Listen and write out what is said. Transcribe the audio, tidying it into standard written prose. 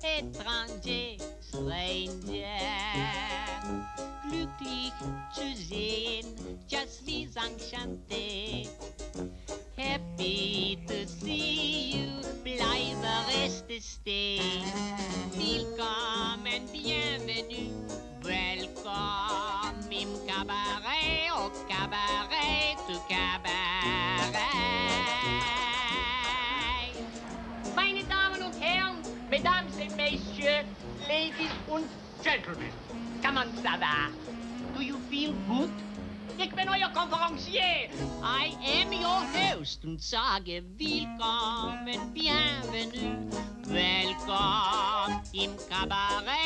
Étranger, stranger, glücklich zu sehen, just wie enchanté. Happy to see you, bleibe reste stay. Willkommen, bienvenue, welcome im cabaret, au cabaret, to cabaret. Meine Damen und Herren, Mesdames et Messieurs, Ladies und Gentlemen, comment ça va? Do you feel good? Ich bin euer Konferencier. I am your host und sage willkommen, bienvenue, welcome im Cabaret.